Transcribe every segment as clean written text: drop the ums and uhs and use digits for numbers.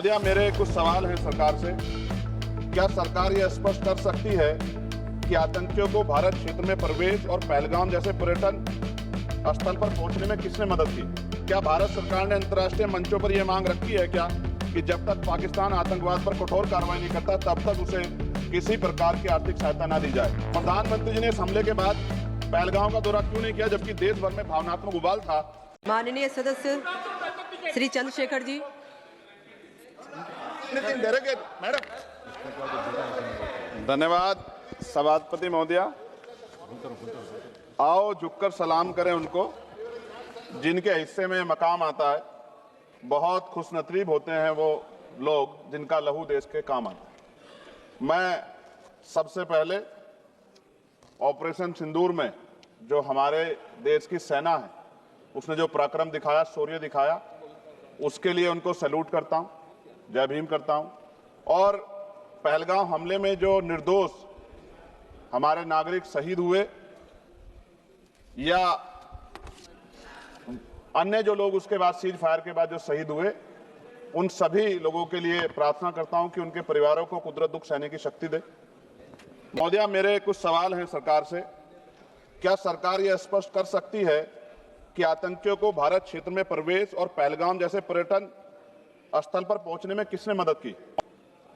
महोदया, मेरे कुछ सवाल हैं सरकार से। क्या सरकार यह स्पष्ट कर सकती है कि आतंकियों को भारत क्षेत्र में प्रवेश और पहलगाम जैसे पर्यटन स्थल पर पहुंचने में किसने मदद की? क्या भारत सरकार ने अंतर्राष्ट्रीय मंचों पर यह मांग रखी है क्या कि जब तक पाकिस्तान आतंकवाद पर कठोर कार्रवाई नहीं करता तब तक उसे किसी प्रकार की आर्थिक सहायता न दी जाए? प्रधानमंत्री जी ने इस हमले के बाद पहलगाम का दौरा क्यों नहीं किया, जबकि देश भर में भावनात्मक उबाल था? माननीय सदस्य श्री चंद्रशेखर जी। मैडम, धन्यवाद सभापति महोदया। आओ झुककर सलाम करें उनको जिनके हिस्से में मकाम आता है। बहुत खुशनसीब होते हैं वो लोग जिनका लहू देश के काम आता है। मैं सबसे पहले ऑपरेशन सिंदूर में जो हमारे देश की सेना है उसने जो पराक्रम दिखाया, शौर्य दिखाया, उसके लिए उनको सैल्यूट करता हूं, जय भीम करता हूं। और पहलगाम हमले में जो निर्दोष हमारे नागरिक शहीद हुए या अन्य जो लोग उसके बाद सीज फायर के बाद जो शहीद हुए, उन सभी लोगों के लिए प्रार्थना करता हूं कि उनके परिवारों को कुदरत दुख सहने की शक्ति दे। महोदया, मेरे कुछ सवाल हैं सरकार से। क्या सरकार यह स्पष्ट कर सकती है कि आतंकियों को भारत क्षेत्र में प्रवेश और पहलगाम जैसे पर्यटन स्थल पर पहुंचने में किसने मदद की?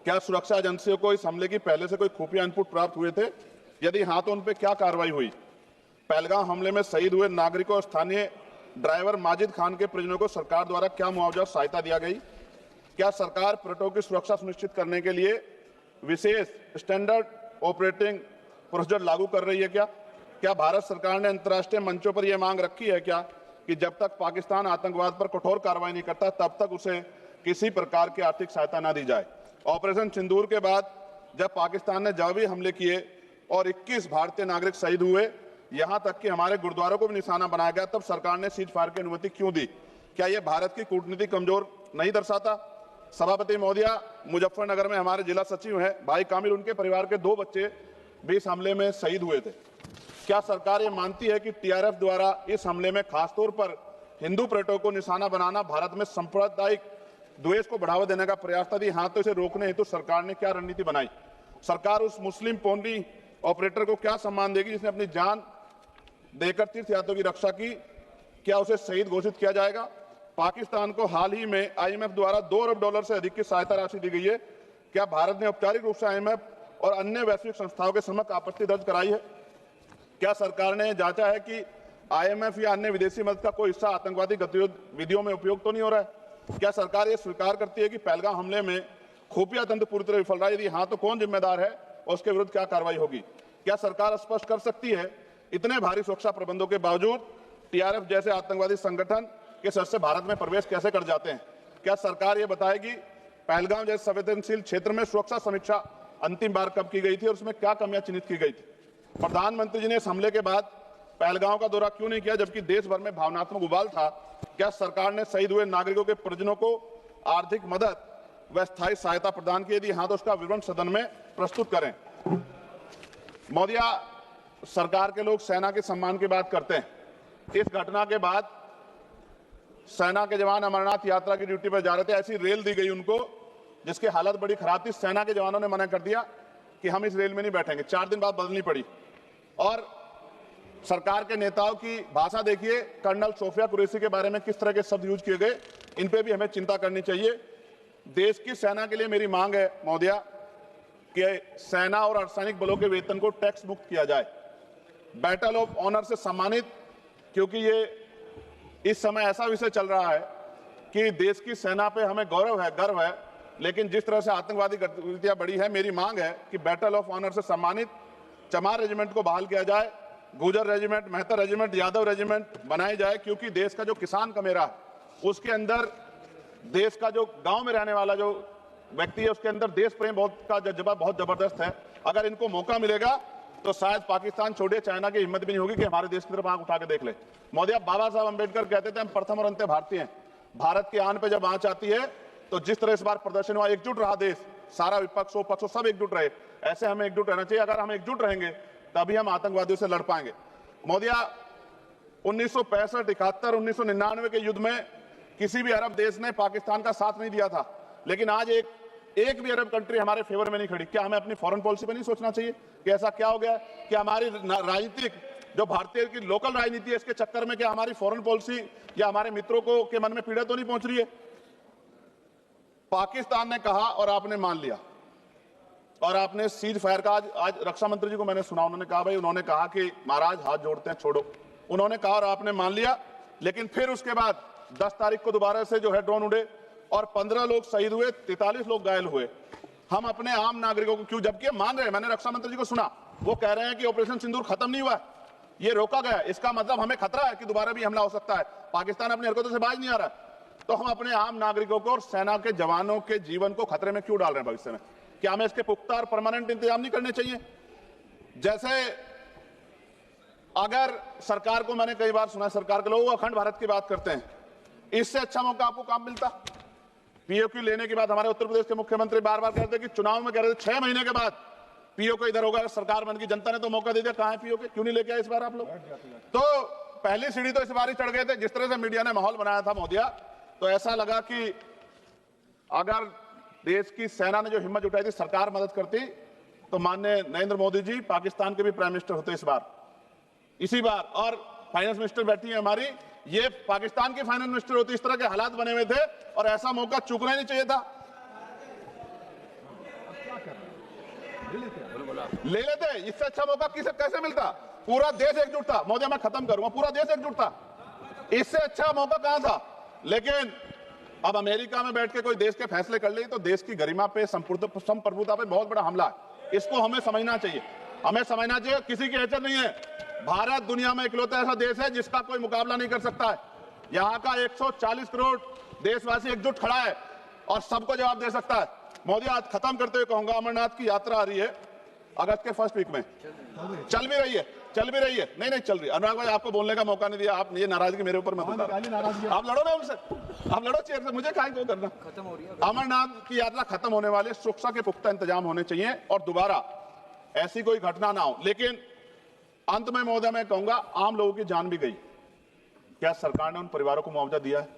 क्या सुरक्षा एजेंसियों को इस हमले की पहले से कोई खुफिया इनपुट प्राप्त हुए थे? यदि हाँ, तो उन पर क्या कार्रवाई हुई? पहलगाम हमले में शहीद हुए नागरिकों और स्थानीय ड्राइवर माजिद खान के परिजनों को सरकार द्वारा क्या मुआवजा सहायता दिया गई? क्या सरकार पर्यटकों की सुरक्षा सुनिश्चित करने के लिए विशेष स्टैंडर्ड ऑपरेटिंग प्रोसीजर लागू कर रही है क्या? क्या भारत सरकार ने अंतर्राष्ट्रीय मंचों पर यह मांग रखी है क्या कि जब तक पाकिस्तान आतंकवाद पर कठोर कार्रवाई नहीं करता तब तक उसे किसी प्रकार की आर्थिक सहायता न दी जाए? ऑपरेशन सिंदूर के बाद जब पाकिस्तान ने जवाबी हमले किए और 21 भारतीय नागरिक शहीद हुए, यहां तक कि हमारे गुरुद्वारों को भी निशाना बनाया गया, तब सरकार ने सीज फायर की अनुमति क्यों दी? क्या यह भारत की कूटनीति कमजोर नहीं दर्शाता? सभापति महोदया, मुजफ्फरनगर में हमारे जिला सचिव हैं भाई कामिल, उनके परिवार के 2 बच्चे भी इस हमले में शहीद हुए थे। क्या सरकार ये मानती है कि टीआरएफ द्वारा इस हमले में खासतौर पर हिंदू पर्यटकों को निशाना बनाना भारत में सांप्रदायिक द्वेष को बढ़ावा देने का प्रयास था? यदि हाँ, तो इसे रोकने हेतु सरकार ने क्या रणनीति बनाई? सरकार उस मुस्लिम पोनी ऑपरेटर को क्या सम्मान देगी जिसने अपनी जान देकर तीर्थयात्रियों की रक्षा की? क्या उसे शहीद घोषित किया जाएगा? पाकिस्तान को हाल ही में आईएमएफ द्वारा $2 अरब से अधिक की सहायता राशि दी गई है। क्या भारत ने औपचारिक रूप से आईएमएफ और अन्य वैश्विक संस्थाओं के समक्ष आपत्ति दर्ज कराई है? क्या सरकार ने जांचा है कि आईएमएफ या अन्य विदेशी मदद का कोई हिस्सा आतंकवादी गतिविधियों में उपयोग तो नहीं हो रहा है? क्या सरकार ये स्वीकार करती है कि पहलगाम हमले में खुफिया तंत्र पूरी तरह विफल रहा है? यदि हाँ, तो कौन जिम्मेदार है और उसके विरुद्ध क्या कार्रवाई होगी? क्या सरकार स्पष्ट कर सकती है इतने भारी सुरक्षा प्रबंधों के बावजूद टीआरएफ जैसे आतंकवादी संगठन के सदस्य भारत में प्रवेश कैसे कर जाते हैं? क्या सरकार ये बताएगी पहलगाम जैसे संवेदनशील क्षेत्र में सुरक्षा समीक्षा अंतिम बार कब की गई थी और उसमें क्या कमियां चिन्हित की गई थी? प्रधानमंत्री जी ने इस हमले के बाद पहलगाम का दौरा क्यों नहीं किया, जबकि देश भर में भावनात्मक उबाल था? क्या सरकार ने शहीद हुए नागरिकों के परिजनों को आर्थिक मदद व स्थायी सहायता प्रदान की? यदि हाँ, तो उसका विवरण सदन में प्रस्तुत करें। महोदया, सरकार के लोग सेना के सम्मान की बात करते हैं। इस घटना के बाद सेना के जवान अमरनाथ यात्रा की ड्यूटी पर जा रहे थे, ऐसी रेल दी गई उनको जिसकी हालत बड़ी खराब थी। सेना के जवानों ने मना कर दिया कि हम इस रेल में नहीं बैठेंगे। 4 दिन बाद बदलनी पड़ी। और सरकार के नेताओं की भाषा देखिए, कर्नल सोफिया कुरैशी के बारे में किस तरह के शब्द यूज किए गए, इन पे भी हमें चिंता करनी चाहिए। देश की सेना के लिए मेरी मांग है महोदया कि सेना और अर्धसैनिक बलों के वेतन को टैक्स मुक्त किया जाए, बैटल ऑफ ऑनर से सम्मानित, क्योंकि ये इस समय ऐसा विषय चल रहा है कि देश की सेना पे हमें गौरव है, गर्व है, लेकिन जिस तरह से आतंकवादी गतिविधियां बढ़ी है, मेरी मांग है कि बैटल ऑफ ऑनर से सम्मानित चमार रेजिमेंट को बहाल किया जाए, गुजर रेजिमेंट, मेहतर रेजिमेंट, यादव रेजिमेंट बनाए जाए, क्योंकि देश का जो किसान का मेरा उसके अंदर देश का जो गांव में रहने वाला जो व्यक्ति है उसके अंदर देश प्रेम का जज्बा बहुत जबरदस्त है। अगर इनको मौका मिलेगा तो शायद पाकिस्तान छोड़े, चाइना की हिम्मत भी नहीं होगी कि हमारे देश की तरफ आंख उठा के देख ले। महोदया, बाबा साहब अंबेडकर कहते थे हम प्रथम और अंत्य भारतीय हैं। भारत की आन पे जब आंच आती है तो जिस तरह इस बार प्रदर्शन हुआ, एकजुट रहा देश, सारा विपक्ष हो पक्ष हो सब एकजुट रहे, ऐसे हमें एकजुट रहना चाहिए। अगर हम एकजुट रहेंगे तभी हम आतंकवादियों से लड़ पाएंगे। महोदया, 1965, 71, 1999 के युद्ध में किसी भी अरब देश ने पाकिस्तान का साथ नहीं दिया था। लेकिन आज एक भी अरब कंट्री हमारे फेवर में नहीं खड़ी। क्या हमें अपनी फॉरेन पॉलिसी पे नहीं सोचना चाहिए कि ऐसा क्या हो गया कि हमारी राजनीतिक जो भारतीय की लोकल राजनीति है, इसके चक्कर में क्या हमारी फॉरेन पॉलिसी या हमारे मित्रों को के मन में पीड़ा तो नहीं पहुंच रही है? पाकिस्तान ने कहा और आपने मान लिया, और आपने सीज फायर का आज रक्षा मंत्री जी को मैंने सुना, उन्होंने कहा भाई, उन्होंने कहा कि महाराज हाथ जोड़ते हैं, छोड़ो, उन्होंने कहा और आपने मान लिया। लेकिन फिर उसके बाद 10 तारीख को दोबारा से जो है ड्रोन उड़े और 15 लोग शहीद हुए, 43 लोग घायल हुए। हम अपने आम नागरिकों को क्यों, जबकि मान रहे हैं, मैंने रक्षा मंत्री जी को सुना, वो कह रहे हैं कि ऑपरेशन सिंदूर खत्म नहीं हुआ, ये रोका गया, इसका मतलब हमें खतरा है कि दोबारा भी हमला हो सकता है। पाकिस्तान अपनी हरकतों से बाज नहीं आ रहा, तो हम अपने आम नागरिकों को और सेना के जवानों के जीवन को खतरे में क्यों डाल रहे हैं भविष्य में? क्या हमें इसके पुख्ता और परमानेंट इंतजाम नहीं करने चाहिए? जैसे अगर सरकार को, मैंने कई बार सुना सरकार के लोग अखंड भारत की बात करते हैं, इससे अच्छा मौका आपको काम मिलता। पीओक्यू लेने के बाद हमारे उत्तर प्रदेश के मुख्यमंत्री बार बार कहते कि चुनाव में कह रहे थे 6 महीने के बाद पीओक्यू इधर होगा, सरकार बन की, जनता ने तो मौका दे दिया, कहां है पीओक्यू? क्यों नहीं लेके आए इस बार आप लोग? तो पहली सीढ़ी तो इस बार ही चढ़ गए थे। जिस तरह से मीडिया ने माहौल बनाया था मोदिया, तो ऐसा लगा कि अगर देश की सेना ने जो हिम्मत जुटाई थी, सरकार मदद करती, तो माननीय नरेंद्र मोदी जी पाकिस्तान के भी प्राइम मिनिस्टर होते इस बार, इसी बार, और फाइनेंस मिनिस्टर बैठी है हमारी, ये पाकिस्तान की फाइनेंस मिनिस्टर होती। इस तरह के हालात बने हुए थे और ऐसा मौका चूकना ही नहीं चाहिए था। ले लेते, इससे अच्छा मौका किसे कैसे मिलता? पूरा देश एकजुट था। मोदी, मैं खत्म करूंगा, पूरा देश एकजुट था, इससे अच्छा मौका कहां था? लेकिन अब अमेरिका में बैठ के कोई देश के फैसले कर ले तो देश की गरिमा पे, संप्रभुता पे बहुत बड़ा हमला है। इसको हमें समझना चाहिए, हमें समझना चाहिए किसी की हैसियत नहीं है। भारत दुनिया में इकलौता ऐसा देश है जिसका कोई मुकाबला नहीं कर सकता है। यहाँ का 140 करोड़ देशवासी एकजुट खड़ा है और सबको जवाब दे सकता है। मोदी, आज खत्म करते हुए कहूंगा, अमरनाथ की यात्रा आ रही है अगस्त के फर्स्ट वीक में, चल भी रही है, नहीं चल रही। अनुराग भाई, आपको बोलने का मौका नहीं दिया, आप ये नाराजगी मेरे ऊपर मत उतारो। आप लड़ो ना उनसे, आप लड़ो चेयर से, मुझे काहे को करना। खत्म हो रही है अमरनाथ की यात्रा, खत्म होने वाली है, सुरक्षा के पुख्ता इंतजाम होने चाहिए और दोबारा ऐसी कोई घटना ना हो। लेकिन अंत में महोदय मैं कहूंगा, आम लोगों की जान भी गई, क्या सरकार ने उन परिवारों को मुआवजा दिया है?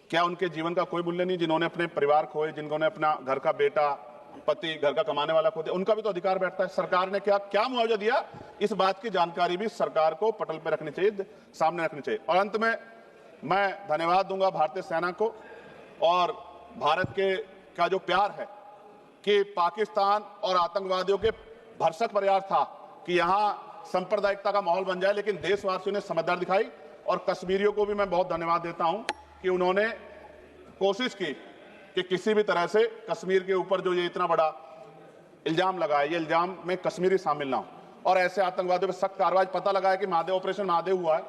क्या उनके जीवन का कोई मूल्य नहीं? जिन्होंने अपने परिवार खोए, जिन्होंने अपना घर का बेटा, पति, घर का कमाने वाला खो दिया, उनका भी तो अधिकार बैठता है। सरकार ने क्या मुआवजा दिया, इस बात की जानकारी भी सरकार को पटल पर रखनी चाहिए, सामने रखनी चाहिए। और अंत में मैं धन्यवाद दूंगा भारतीय सेना को और भारत के का जो प्यार है कि पाकिस्तान और आतंकवादियों के भरसक प्रयास था कि यहां सांप्रदायिकता का माहौल बन जाए, लेकिन देशवासियों ने समझदारी दिखाई। और कश्मीरियों को भी मैं बहुत धन्यवाद देता हूं कि उन्होंने कोशिश की कि किसी भी तरह से कश्मीर के ऊपर जो ये इतना बड़ा इल्जाम लगा है, ये इल्जाम में कश्मीरी शामिल ना हो, और ऐसे आतंकवादियों पर सख्त कार्रवाई। पता लगा है कि महादेव, ऑपरेशन महादेव हुआ है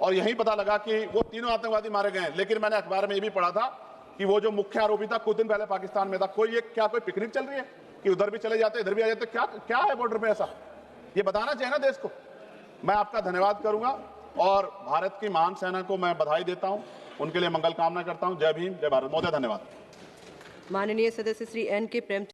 और यही पता लगा कि वो तीनों आतंकवादी मारे गए हैं। लेकिन मैंने अखबार में ये भी पढ़ा था कि वो जो मुख्य आरोपी था कुछ दिन पहले पाकिस्तान में था। कोई पिकनिक चल रही है कि उधर भी चले जाते, इधर भी आ जाते? क्या है बॉर्डर पे ऐसा? ये बताना चाहिए ना देश को। मैं आपका धन्यवाद करूंगा और भारत की महान सेना को मैं बधाई देता हूं, उनके लिए मंगल कामना करता हूं। जय भीम, जय भारत। महोदय धन्यवाद। माननीय सदस्य श्री N.K. प्रेम